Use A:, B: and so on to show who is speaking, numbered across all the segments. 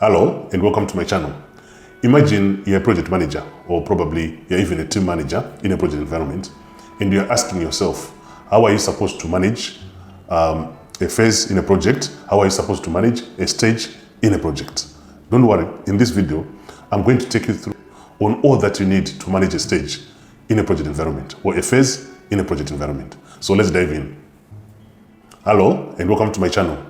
A: Hello and welcome to my channel. Imagine you're a project manager, or probably you're even a team manager in a project environment, and you're asking yourself, how are you supposed to manage a phase in a project? How are you supposed to manage a stage in a project? Don't worry, in this video, I'm going to take you through on all that you need to manage a stage in a project environment or a phase in a project environment. So let's dive in. Hello and welcome to my channel.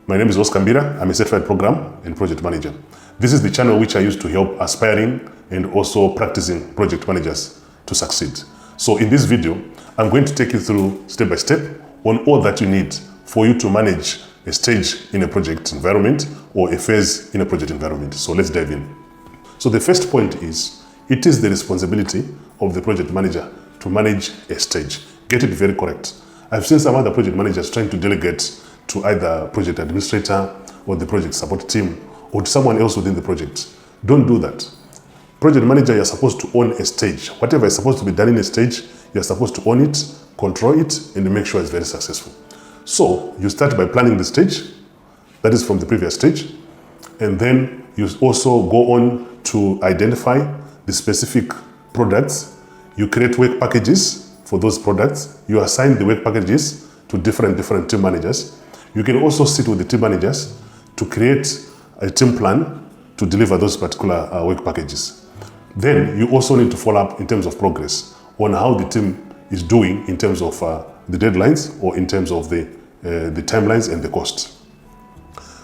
A: My name is Oscar Mbira. I'm a certified program and project manager. This is the channel which I use to help aspiring and also practicing project managers to succeed. So in this video, I'm going to take you through step by step on all that you need for you to manage a stage in a project environment or a phase in a project environment. So let's dive in. So the first point is, it is the responsibility of the project manager to manage a stage. Get it very correct. I've seen some other project managers trying to delegate to either project administrator or the project support team or to someone else within the project. Don't do that. Project manager, you're supposed to own a stage. Whatever is supposed to be done in a stage, you're supposed to own it, control it, and make sure it's very successful. So you start by planning the stage, that is from the previous stage, and then you also go on to identify the specific products. You create work packages for those products. You assign the work packages to different team managers. You can also sit with the team managers to create a team plan to deliver those particular work packages. Then you also need to follow up in terms of progress on how the team is doing in terms of the deadlines or in terms of the timelines and the costs.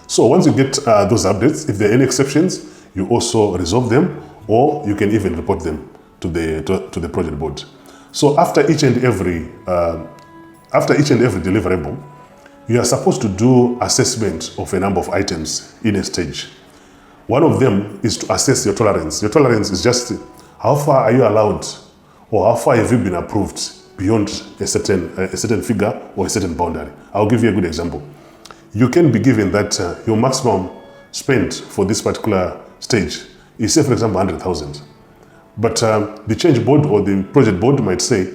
A: So once you get those updates, if there are any exceptions, you also resolve them, or you can even report them to the project board. So after each and every deliverable, you are supposed to do assessment of a number of items in a stage. One of them is to assess your tolerance. Your tolerance is just how far are you allowed, or how far have you been approved beyond a certain figure or a certain boundary. I'll give you a good example. You can be given that your maximum spend for this particular stage is, say for example, 100,000. But the change board or the project board might say,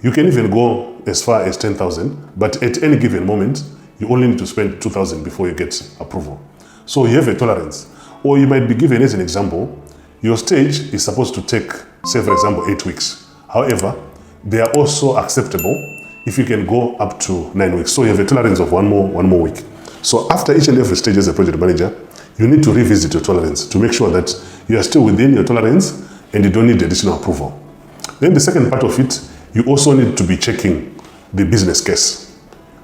A: you can even go as far as 10,000, but at any given moment, you only need to spend 2,000 before you get approval. So you have a tolerance. Or you might be given as an example, your stage is supposed to take, say for example, 8 weeks. However, they are also acceptable if you can go up to 9 weeks. So you have a tolerance of one more week. So after each and every stage as a project manager, you need to revisit your tolerance to make sure that you are still within your tolerance and you don't need additional approval. Then the second part of it, you also need to be checking the business case.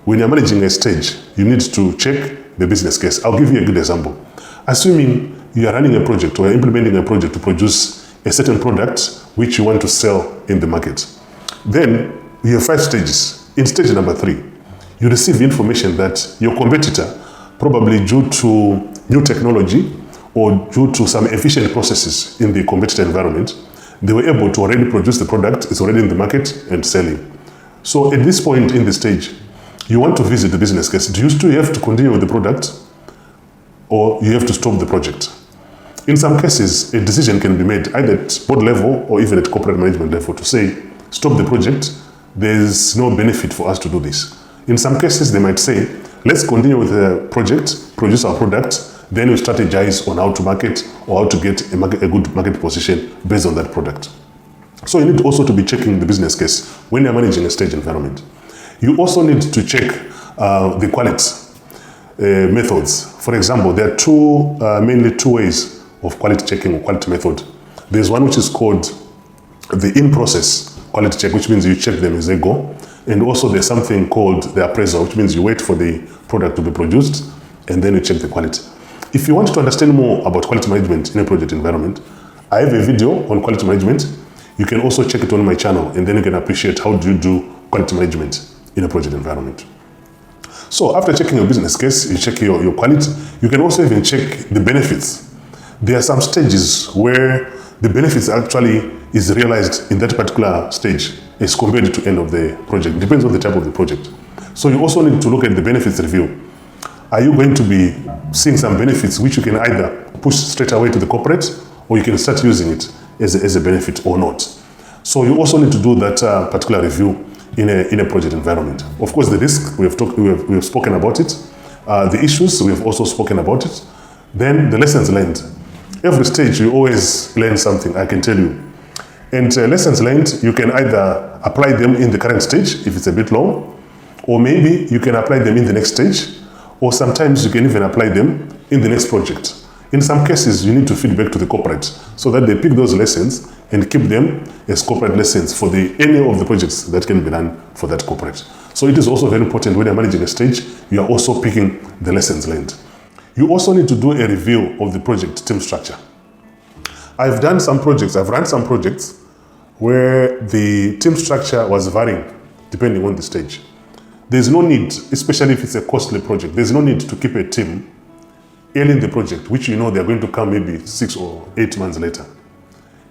A: When you're managing a stage, you need to check the business case. I'll give you a good example. Assuming you are running a project or implementing a project to produce a certain product which you want to sell in the market. Then you have 5 stages. In stage number 3, you receive information that your competitor, probably due to new technology or due to some efficient processes in the competitor environment, they were able to already produce the product, it's already in the market and selling. So at this point in the stage, you want to visit the business case. Do you still have to continue with the product, or you have to stop the project? In some cases, a decision can be made either at board level or even at corporate management level to say, stop the project, there's no benefit for us to do this. In some cases, they might say, let's continue with the project, produce our product, then we strategize on how to market or how to get a good market position based on that product. So you need also to be checking the business case when you're managing a stage environment. You also need to check the quality methods. For example, there are mainly two ways of quality checking or quality method. There's one which is called the in-process quality check, which means you check them as they go. And also there's something called the appraisal, which means you wait for the product to be produced and then you check the quality. If you want to understand more about quality management in a project environment, I have a video on quality management. You can also check it on my channel, and then you can appreciate how do you do quality management in a project environment. So after checking your business case, you check your quality. You can also even check the benefits. There are some stages where the benefits actually is realized in that particular stage as compared to end of the project. It depends on the type of the project. So you also need to look at the benefits review. Are you going to be seeing some benefits which you can either push straight away to the corporate, or you can start using it as a benefit or not? So you also need to do that particular review in a project environment. Of course, the risk, we have spoken about it. The issues, we have also spoken about it. Then the lessons learned. Every stage you always learn something, I can tell you. And lessons learned, you can either apply them in the current stage if it's a bit long, or maybe you can apply them in the next stage, or sometimes you can even apply them in the next project. In some cases, you need to feed back to the corporate so that they pick those lessons and keep them as corporate lessons for any of the projects that can be done for that corporate. So it is also very important when you're managing a stage, you are also picking the lessons learned. You also need to do a review of the project team structure. I've run some projects where the team structure was varying depending on the stage. There's no need, especially if it's a costly project, there's no need to keep a team early in the project, which you know they're going to come maybe 6 or 8 months later.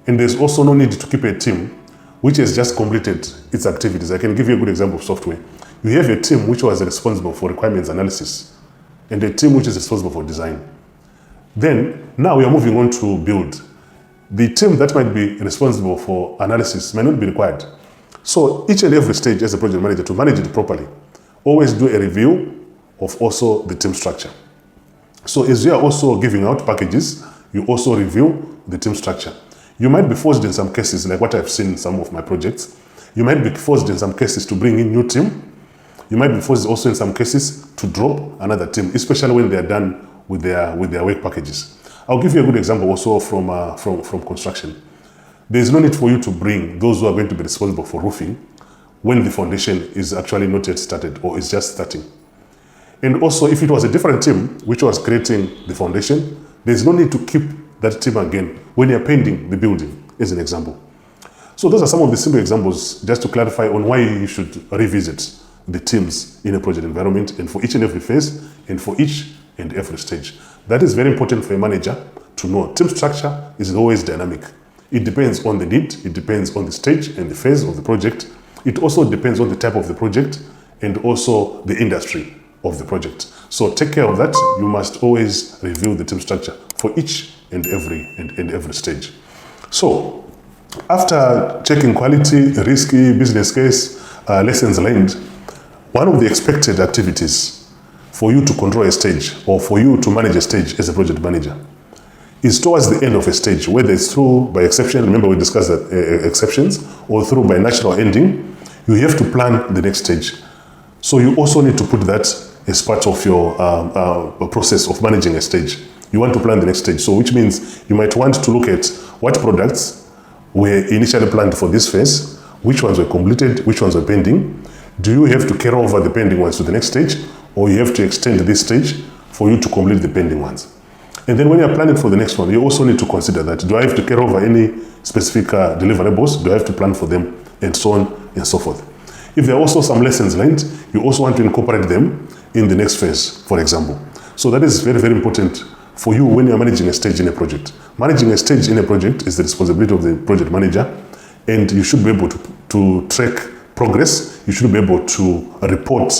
A: And there's also no need to keep a team which has just completed its activities. I can give you a good example of software. You have a team which was responsible for requirements analysis and a team which is responsible for design. Then, now we are moving on to build. The team that might be responsible for analysis may not be required. So each and every stage as a project manager, to manage it properly, always do a review of also the team structure. So as you are also giving out packages, you also review the team structure. You might be forced in some cases, like what I've seen in some of my projects, you might be forced in some cases to bring in new team. You might be forced also in some cases to drop another team, especially when they are done with their work packages. I'll give you a good example also from construction. There is no need for you to bring those who are going to be responsible for roofing when the foundation is actually not yet started or is just starting. And also, if it was a different team which was creating the foundation, there is no need to keep that team again when you're painting the building, as an example. So those are some of the simple examples just to clarify on why you should revisit the teams in a project environment and for each and every phase and for each and every stage. That is very important for a manager to know. Team structure is always dynamic. It depends on the need, it depends on the stage and the phase of the project. It also depends on the type of the project and also the industry of the project. So take care of that. You must always review the team structure for each and every stage. So after checking quality, risky, business case, lessons learned, one of the expected activities for you to control a stage or for you to manage a stage as a project manager is towards the end of a stage, whether it's through by exception, remember we discussed that exceptions, or through by natural ending, you have to plan the next stage. So you also need to put that as part of your process of managing a stage. You want to plan the next stage. So which means you might want to look at what products were initially planned for this phase, which ones were completed, which ones were pending. Do you have to carry over the pending ones to the next stage, or you have to extend this stage for you to complete the pending ones? And then when you're planning for the next one, you also need to consider that, do I have to carry over any specific deliverables? Do I have to plan for them? And so on and so forth. If there are also some lessons learned, you also want to incorporate them in the next phase, for example. So that is very, very important for you when you're managing a stage in a project. Managing a stage in a project is the responsibility of the project manager, and you should be able to track progress. You should be able to report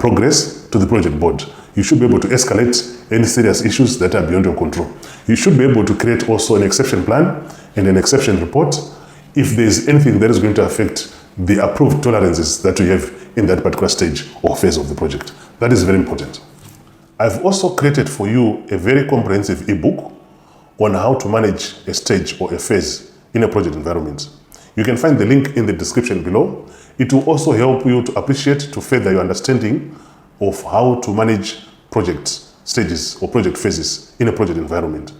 A: progress to the project board. You should be able to escalate any serious issues that are beyond your control. You should be able to create also an exception plan and an exception report if there is anything that is going to affect the approved tolerances that you have in that particular stage or phase of the project. That is very important. I've also created for you a very comprehensive ebook on how to manage a stage or a phase in a project environment. You can find the link in the description below. It will also help you to appreciate, to further your understanding of how to manage project stages or project phases in a project environment.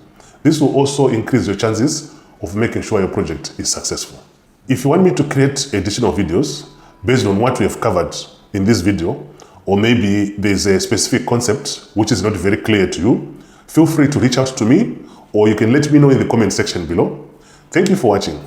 A: This will also increase your chances of making sure your project is successful. If you want me to create additional videos based on what we have covered in this video, or maybe there's a specific concept which is not very clear to you, feel free to reach out to me, or you can let me know in the comment section below. Thank you for watching.